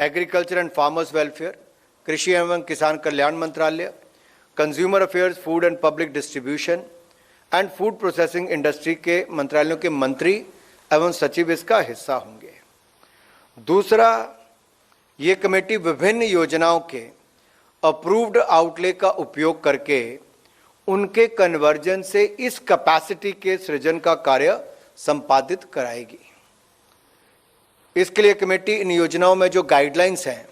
Agriculture and farmers welfare, कृषि एवं किसान कल्याण मंत्रालय, consumer affairs, food and public distribution and food processing industry के मंत्रालयों के मंत्री एवं सचिव इसका हिस्सा होंगे। दूसरा, ये कमेटी विभिन्न योजनाओं के अप्रूव्ड आउटले का उपयोग करके उनके कन्वर्जन से इस कैपेसिटी के सृजन का कार्य संपादित कराएगी। इसके लिए कमेटी इन योजनाओं में जो गाइडलाइंस हैं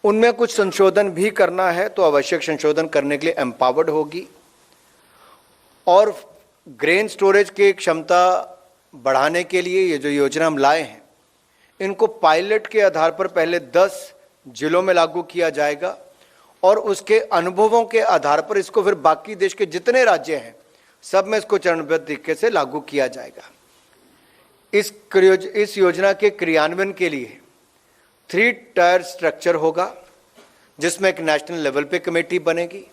उनमें कुछ संशोधन भी करना है तो आवश्यक संशोधन करने के लिए एम्पावर्ड होगी। और ग्रेन स्टोरेज की क्षमता बढ़ाने के लिए ये जो योजना हम लाए हैं इनको पायलट के आधार पर पहले 10 जिलों में लागू किया जाएगा और उसके अनुभवों के आधार पर इसको फिर बाकी देश के जितने राज्य हैं सब में इसको चरणबद्ध तरीके से लागू किया जाएगा। इस योजना के क्रियान्वयन के लिए 3 टायर स्ट्रक्चर होगा, जिसमें एक नेशनल लेवल पे कमेटी बनेगी,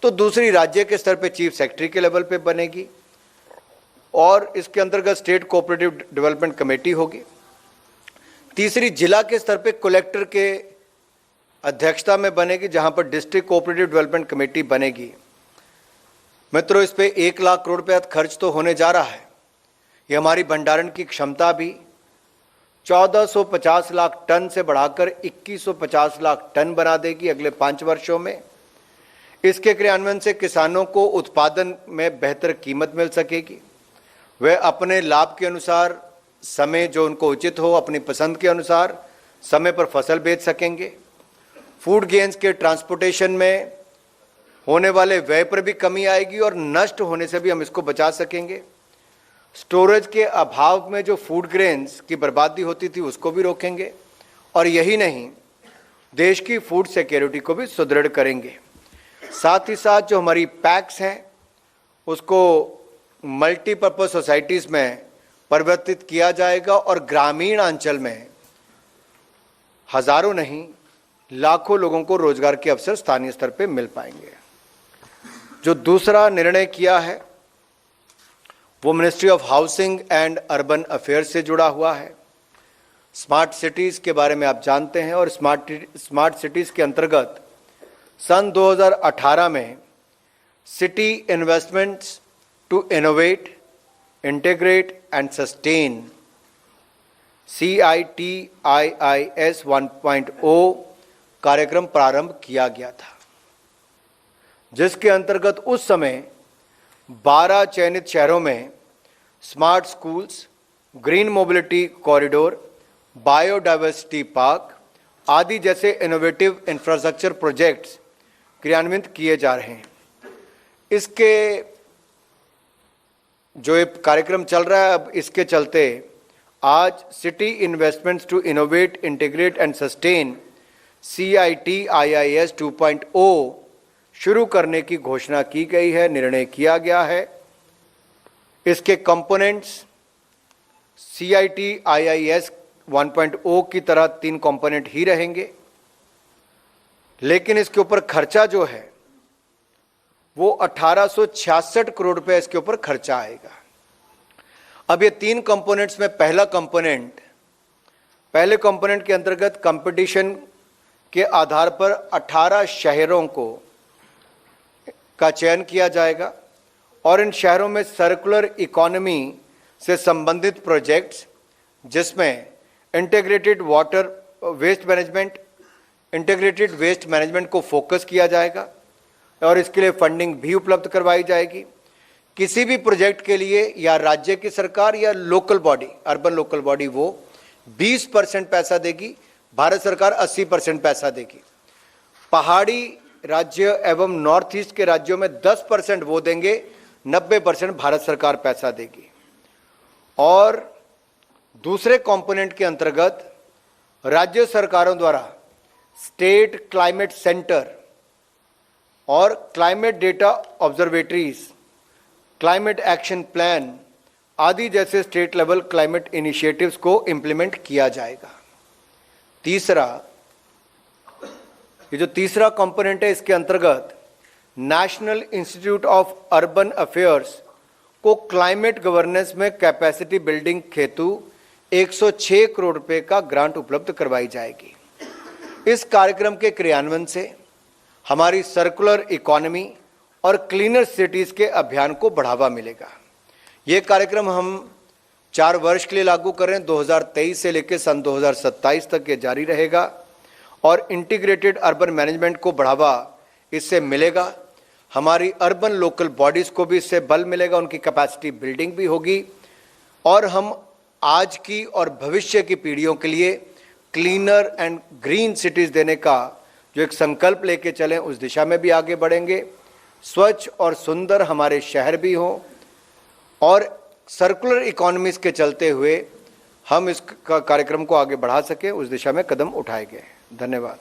तो दूसरी राज्य के स्तर पे चीफ सेक्रेटरी के लेवल पे बनेगी और इसके अंतर्गत स्टेट कोऑपरेटिव डेवलपमेंट कमेटी होगी। तीसरी जिला के स्तर पे कलेक्टर के अध्यक्षता में बनेगी, जहां पर डिस्ट्रिक्ट कोऑपरेटिव डेवलपमेंट कमेटी बनेगी। मित्रों, इस पे 1 लाख करोड़ रुपया खर्च तो होने जा रहा है। ये हमारी भंडारण की क्षमता भी 1450 लाख टन से बढ़ाकर 2150 लाख टन बना देगी अगले 5 वर्षों में। इसके क्रियान्वयन से किसानों को उत्पादन में बेहतर कीमत मिल सकेगी। वे अपने लाभ के अनुसार समय जो उनको उचित हो, अपनी पसंद के अनुसार समय पर फसल बेच सकेंगे। फूड गेन्स के ट्रांसपोर्टेशन में होने वाले व्यय पर भी कमी आएगी और नष्ट होने से भी हम इसको बचा सकेंगे। स्टोरेज के अभाव में जो फूड ग्रेन्स की बर्बादी होती थी उसको भी रोकेंगे और यही नहीं, देश की फूड सिक्योरिटी को भी सुदृढ़ करेंगे। साथ ही साथ जो हमारी पैक्स हैं उसको मल्टीपर्पज सोसाइटीज़ में परिवर्तित किया जाएगा और ग्रामीण अंचल में हजारों नहीं लाखों लोगों को रोजगार के अवसर स्थानीय स्तर पे मिल पाएंगे। जो दूसरा निर्णय किया है वो ministry of housing and urban affairs से जुड़ा हुआ है। स्मार्ट सिटीज़ के बारे में आप जानते हैं और स्मार्ट सिटीज़ के अंतर्गत सन 2018 में city investments to innovate, integrate and sustain CITIIS 1.0 कार्यक्रम प्रारंभ किया गया था, जिसके अंतर्गत उस समय 12 चयनित शहरों में smart schools, green mobility corridor, biodiversity park आदि जैसे इनोवेटिव इंफ्रास्ट्रक्चर प्रोजेक्ट्स क्रियान्वित किए जा रहे हैं। इसके जो ये कार्यक्रम चल रहा है, अब इसके चलते आज city investments to innovate, integrate and sustain CITIIS 2.0 शुरू करने की घोषणा की गई है, निर्णय किया गया है। इसके कंपोनेंट्स CITIIS 1.0 की तरह 3 कंपोनेंट ही रहेंगे, लेकिन इसके ऊपर खर्चा जो है वो 1866 करोड़ रुपए इसके ऊपर खर्चा आएगा। अब ये 3 कंपोनेंट्स में पहले कंपोनेंट के अंतर्गत कंपटीशन के आधार पर 18 शहरों का चयन किया जाएगा और इन शहरों में सर्कुलर इकोनॉमी से संबंधित प्रोजेक्ट्स, जिसमें इंटीग्रेटेड वेस्ट मैनेजमेंट को फोकस किया जाएगा और इसके लिए फंडिंग भी उपलब्ध करवाई जाएगी। किसी भी प्रोजेक्ट के लिए या राज्य की सरकार या local body, urban local body, वो 20% पैसा देगी, भारत सरकार 80% पैसा देगी। पहाड़ी राज्य एवं नॉर्थ ईस्ट के राज्यों में 10% वो देंगे, 90% भारत सरकार पैसा देगी। और दूसरे कंपोनेंट के अंतर्गत राज्य सरकारों द्वारा स्टेट क्लाइमेट सेंटर और climate data observatories, climate action plan आदि जैसे स्टेट लेवल क्लाइमेट इनिशिएटिव्स को इंप्लीमेंट किया जाएगा। ये जो तीसरा कंपोनेंट है, इसके अंतर्गत national institute of urban affairs को क्लाइमेट गवर्नेंस में कैपेसिटी बिल्डिंग हेतु 106 करोड़ रुपए का ग्रांट उपलब्ध करवाई जाएगी। इस कार्यक्रम के क्रियान्वयन से हमारी सर्कुलर इकोनॉमी और क्लीनर सिटीज के अभियान को बढ़ावा मिलेगा। ये कार्यक्रम हम 4 वर्ष के लिए लागू कर रहे हैं, 2023 से लेकर सन 2027 तक ये जारी रहेगा और इंटीग्रेटेड अर्बन मैनेजमेंट को बढ़ावा इससे मिलेगा। हमारी अर्बन लोकल बॉडीज को भी इससे बल मिलेगा, उनकी कैपेसिटी बिल्डिंग भी होगी और हम आज की और भविष्य की पीढ़ियों के लिए क्लीनर एंड ग्रीन सिटीज देने का जो एक संकल्प लेके चलें उस दिशा में भी आगे बढ़ेंगे। स्वच्छ और सुंदर हमारे शहर भी हों और सर्कुलर इकोनॉमीज के चलते हुए हम इस कार्यक्रम को आगे बढ़ा सकें, उस दिशा में कदम उठाए गए। धन्यवाद।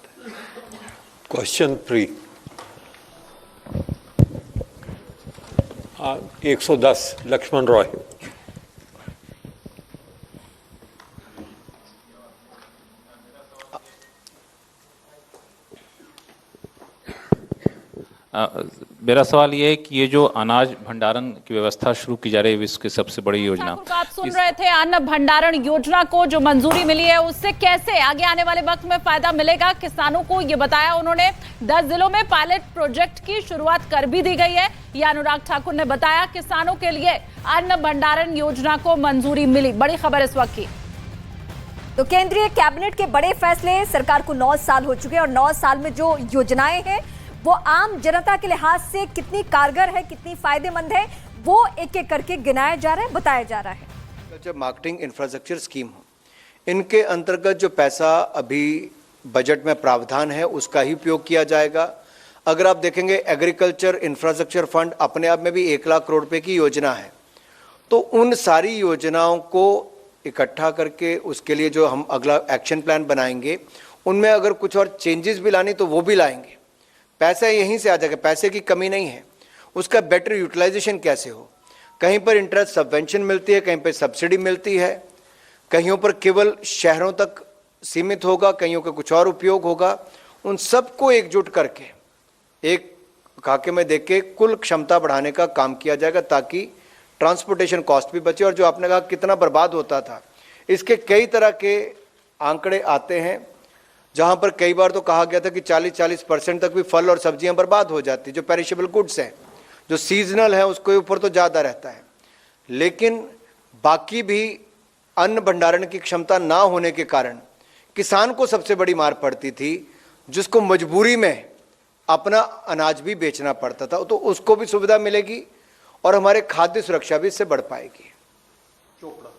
क्वेश्चन 3 110 लक्ष्मण रॉय। मेरा सवाल ये है कि ये जो अनाज भंडारण की व्यवस्था शुरू की जा रही है विश्व की सबसे बड़ी योजना, आप सुन रहे थे अन्न भंडारण योजना को जो मंजूरी मिली है उससे कैसे आगे आने वाले वक्त में फायदा मिलेगा किसानों को, ये बताया उन्होंने। 10 जिलों में पायलट प्रोजेक्ट की शुरुआत कर भी दी गई है, ये अनुराग ठाकुर ने बताया। किसानों के लिए अन्न भंडारण योजना को मंजूरी मिली, बड़ी खबर इस वक्त की। तो केंद्रीय कैबिनेट के बड़े फैसले, सरकार को 9 साल हो चुके हैं और 9 साल में जो योजनाएं हैं वो आम जनता के लिहाज से कितनी कारगर है, कितनी फायदेमंद है, वो एक एक करके गिनाया जा रहा है, बताया जा रहा है। जो मार्केटिंग इंफ्रास्ट्रक्चर स्कीम हो, इनके अंतर्गत जो पैसा अभी बजट में प्रावधान है उसका ही उपयोग किया जाएगा। अगर आप देखेंगे एग्रीकल्चर इंफ्रास्ट्रक्चर फंड अपने आप में भी 1 लाख करोड़ रुपए की योजना है, तो उन सारी योजनाओं को इकट्ठा करके उसके लिए जो हम अगला एक्शन प्लान बनाएंगे उनमें अगर कुछ और चेंजेस भी लानी तो वो भी लाएंगे। पैसा यहीं से आ जाएगा, पैसे की कमी नहीं है। उसका बेटर यूटिलाइजेशन कैसे हो, कहीं पर इंटरेस्ट सबवेंशन मिलती है, कहीं पर सब्सिडी मिलती है, कहीं पर केवल शहरों तक सीमित होगा, कहीं का कुछ और उपयोग होगा। उन सबको एकजुट करके एक खाके में देख के कुल क्षमता बढ़ाने का काम किया जाएगा ताकि ट्रांसपोर्टेशन कॉस्ट भी बचे। और जो आपने कहा कितना बर्बाद होता था, इसके कई तरह के आंकड़े आते हैं जहां पर कई बार तो कहा गया था कि 40% तक भी फल और सब्जियां बर्बाद हो जाती, जो पेरिशेबल गुड्स हैं, जो सीजनल है उसके ऊपर तो ज़्यादा रहता है। लेकिन बाकी भी अन्न भंडारण की क्षमता ना होने के कारण किसान को सबसे बड़ी मार पड़ती थी, जिसको मजबूरी में अपना अनाज भी बेचना पड़ता था, तो उसको भी सुविधा मिलेगी और हमारे खाद्य सुरक्षा भी इससे बढ़ पाएगी। चोपड़ा।